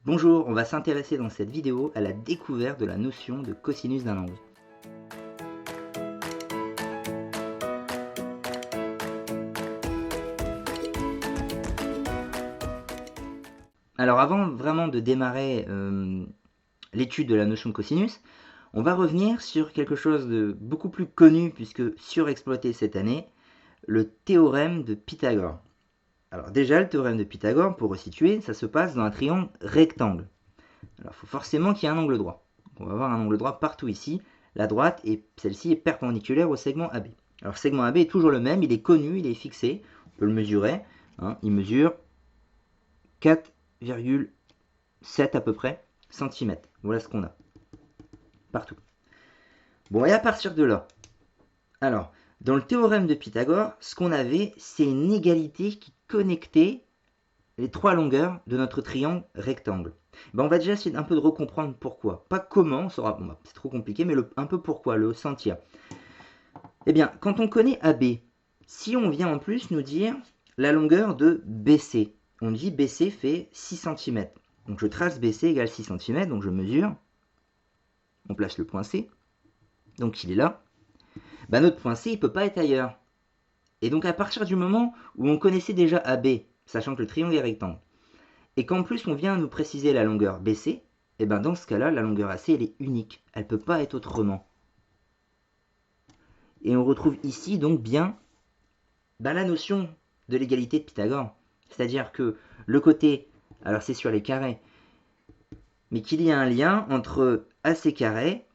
Bonjour, on va s'intéresser dans cette vidéo à la découverte de la notion de cosinus d'un angle. Alors avant vraiment de démarrer l'étude de la notion de cosinus, on va revenir sur quelque chose de beaucoup plus connu puisque surexploité cette année, le théorème de Pythagore. Alors déjà, le théorème de Pythagore, pour resituer, ça se passe dans un triangle rectangle. Alors il faut forcément qu'il y ait un angle droit. On va avoir un angle droit partout ici. La droite, et celle-ci, est perpendiculaire au segment AB. Alors le segment AB est toujours le même, il est connu, il est fixé, on peut le mesurer. Il mesure 4,7 à peu près centimètres. Voilà ce qu'on a. Partout. Bon, et à partir de là, alors, dans le théorème de Pythagore, ce qu'on avait, c'est une égalité qui connectait les trois longueurs de notre triangle rectangle. On va déjà essayer d'un peu de recomprendre pourquoi. Pas comment, c'est trop compliqué, mais un peu pourquoi, le sentir. Eh bien, quand on connaît AB, si on vient en plus nous dire la longueur de BC, on dit BC fait 6 cm. Donc je trace BC égale 6 cm, donc je mesure, on place le point C, donc il est là. Notre point C, il ne peut pas être ailleurs. Et donc à partir du moment où on connaissait déjà AB, sachant que le triangle est rectangle, et qu'en plus on vient nous préciser la longueur BC, et dans ce cas-là, la longueur AC, elle est unique. Elle ne peut pas être autrement. Et on retrouve ici donc bien la notion de l'égalité de Pythagore. C'est-à-dire que le côté, alors c'est sur les carrés, mais qu'il y a un lien entre AC carré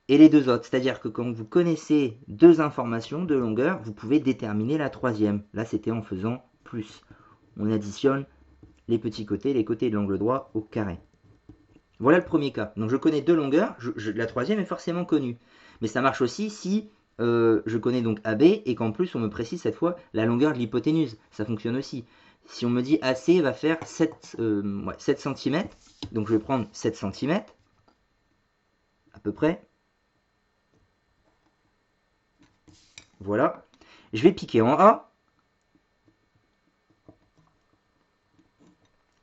et les deux autres. C'est-à-dire que quand vous connaissez deux informations de longueur, vous pouvez déterminer la troisième. Là, c'était en faisant plus. On additionne les petits côtés, les côtés de l'angle droit au carré. Voilà le premier cas. Donc je connais deux longueurs, la troisième est forcément connue. Mais ça marche aussi si je connais donc AB et qu'en plus on me précise cette fois la longueur de l'hypoténuse. Ça fonctionne aussi. Si on me dit AC va faire 7 cm, donc je vais prendre 7 cm, à peu près. Voilà. Je vais piquer en A.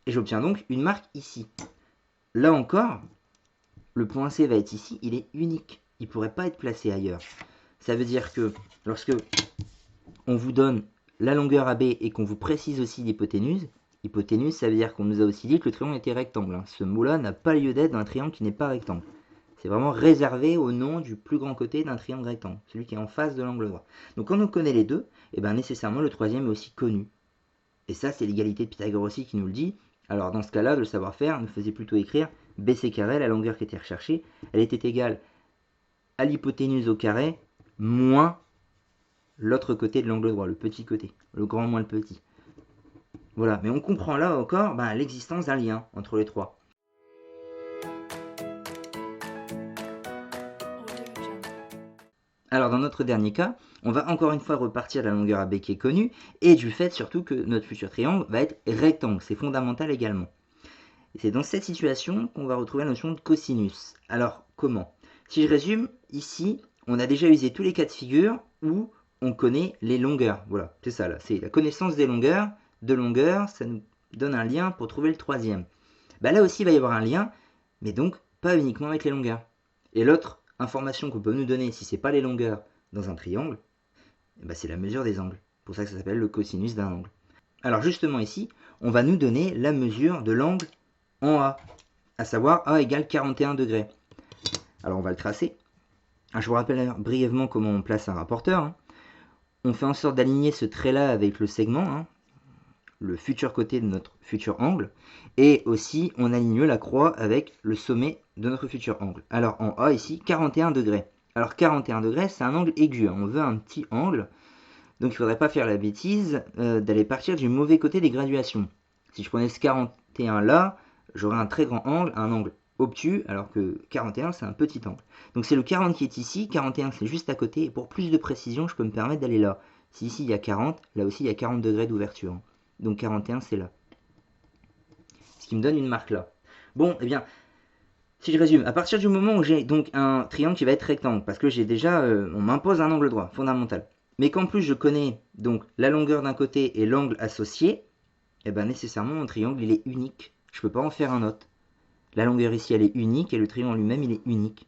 Et j'obtiens donc une marque ici. Là encore, le point C va être ici, il est unique. Il ne pourrait pas être placé ailleurs. Ça veut dire que lorsque on vous donne la longueur AB et qu'on vous précise aussi l'hypoténuse, hypoténuse, ça veut dire qu'on nous a aussi dit que le triangle était rectangle. Ce mot-là n'a pas lieu d'être dans un triangle qui n'est pas rectangle. C'est vraiment réservé au nom du plus grand côté d'un triangle rectangle, celui qui est en face de l'angle droit. Donc quand on connaît les deux, nécessairement le troisième est aussi connu. Et ça, c'est l'égalité de Pythagore aussi qui nous le dit. Alors dans ce cas-là, de le savoir-faire nous faisait plutôt écrire BC carré, la longueur qui était recherchée, elle était égale à l'hypoténuse au carré moins l'autre côté de l'angle droit, le petit côté, le grand moins le petit. Voilà, mais on comprend là encore l'existence d'un lien entre les trois. Alors dans notre dernier cas, on va encore une fois repartir de la longueur AB qui est connue et du fait surtout que notre futur triangle va être rectangle, c'est fondamental également. Et c'est dans cette situation qu'on va retrouver la notion de cosinus. Alors comment? Si je résume, ici, on a déjà usé tous les cas de figure où on connaît les longueurs. Voilà, c'est ça là, c'est la connaissance des longueurs. De longueurs, ça nous donne un lien pour trouver le troisième. Là aussi, il va y avoir un lien, mais donc pas uniquement avec les longueurs. Et l'autre information qu'on peut nous donner, si ce n'est pas les longueurs dans un triangle, c'est la mesure des angles. C'est pour ça que ça s'appelle le cosinus d'un angle. Alors justement ici, on va nous donner la mesure de l'angle en A, à savoir A égale 41 degrés. Alors on va le tracer. Je vous rappelle brièvement comment on place un rapporteur. On fait en sorte d'aligner ce trait-là avec le segment, le futur côté de notre futur angle, et aussi on aligne la croix avec le sommet de notre futur angle. Alors en A ici, 41 degrés. Alors 41 degrés, c'est un angle aigu, on veut un petit angle, donc il ne faudrait pas faire la bêtise d'aller partir du mauvais côté des graduations. Si je prenais ce 41 là, j'aurais un très grand angle, un angle obtus, alors que 41 c'est un petit angle. Donc c'est le 40 qui est ici, 41 c'est juste à côté, et pour plus de précision, je peux me permettre d'aller là. Si ici il y a 40, là aussi il y a 40 degrés d'ouverture. Donc 41 c'est là. Ce qui me donne une marque là. Bon, eh bien, si je résume, à partir du moment où j'ai donc un triangle qui va être rectangle, parce que j'ai déjà, on m'impose un angle droit, fondamental, mais qu'en plus je connais donc la longueur d'un côté et l'angle associé, nécessairement mon triangle il est unique. Je ne peux pas en faire un autre. La longueur ici, elle est unique et le triangle lui-même, il est unique.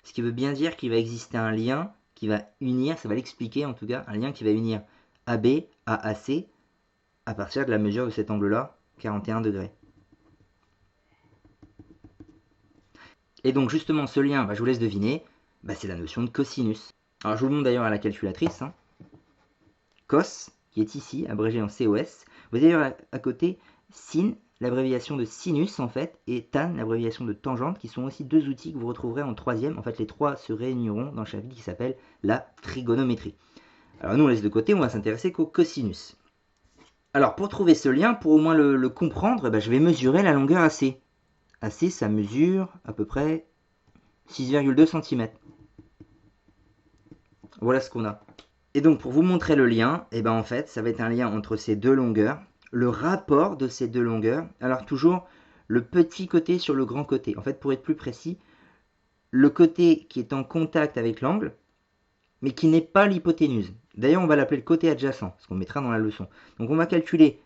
Ce qui veut bien dire qu'il va exister un lien qui va unir, ça va l'expliquer en tout cas, un lien qui va unir AB à AC à partir de la mesure de cet angle-là, 41 degrés. Et donc justement, ce lien, je vous laisse deviner, c'est la notion de cosinus. Alors je vous le montre d'ailleurs à la calculatrice. Cos, qui est ici, abrégé en COS. Vous avez à côté sin, l'abréviation de sinus en fait, et tan, l'abréviation de tangente, qui sont aussi deux outils que vous retrouverez en troisième. En fait, les trois se réuniront dans le chapitre qui s'appelle la trigonométrie. Alors nous, on laisse de côté, on va s'intéresser qu'au cosinus. Alors pour trouver ce lien, pour au moins le comprendre, je vais mesurer la longueur AC. AC, ça mesure à peu près 6,2 cm. Voilà ce qu'on a. Et donc pour vous montrer le lien, en fait, ça va être un lien entre ces deux longueurs, le rapport de ces deux longueurs. Alors toujours le petit côté sur le grand côté. En fait, pour être plus précis, le côté qui est en contact avec l'angle, mais qui n'est pas l'hypoténuse. D'ailleurs, on va l'appeler le côté adjacent, ce qu'on mettra dans la leçon. Donc on va calculer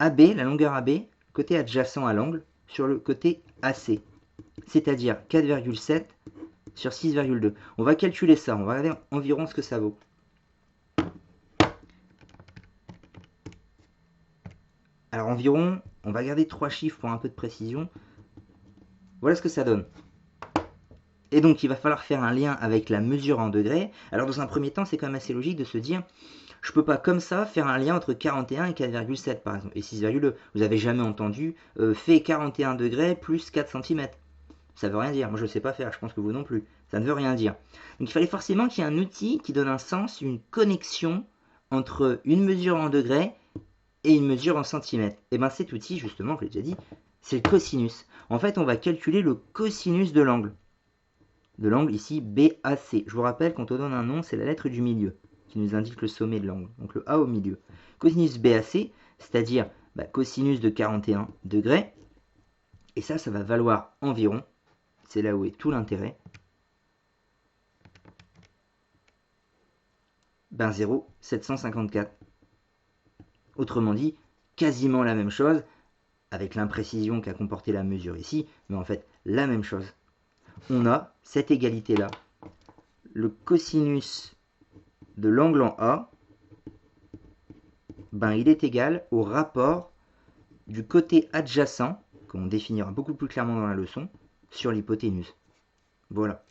AB, la longueur AB, côté adjacent à l'angle, sur le côté AC, c'est-à-dire 4,7 sur 6,2. On va calculer ça, on va regarder environ ce que ça vaut. Alors environ, on va garder 3 chiffres pour un peu de précision. Voilà ce que ça donne. Et donc il va falloir faire un lien avec la mesure en degrés. Alors dans un premier temps, c'est quand même assez logique de se dire, je ne peux pas comme ça faire un lien entre 41 et 4,7 par exemple, et 6,2. Vous n'avez jamais entendu fait 41 degrés plus 4 cm. Ça ne veut rien dire, moi je ne sais pas faire, je pense que vous non plus. Ça ne veut rien dire. Donc il fallait forcément qu'il y ait un outil qui donne un sens, une connexion entre une mesure en degrés et une mesure en centimètres. Et bien cet outil, justement, je l'ai déjà dit, c'est le cosinus. En fait, on va calculer le cosinus de l'angle. De l'angle ici BAC. Je vous rappelle, quand on donne un nom, c'est la lettre du milieu qui nous indique le sommet de l'angle. Donc le A au milieu. Cosinus BAC, c'est-à-dire cosinus de 41 degrés. Et ça va valoir environ, c'est là où est tout l'intérêt, 0,754. Autrement dit, quasiment la même chose, avec l'imprécision qu'a comporté la mesure ici, mais en fait la même chose. On a cette égalité-là. Le cosinus de l'angle en A, il est égal au rapport du côté adjacent, qu'on définira beaucoup plus clairement dans la leçon, sur l'hypoténuse. Voilà.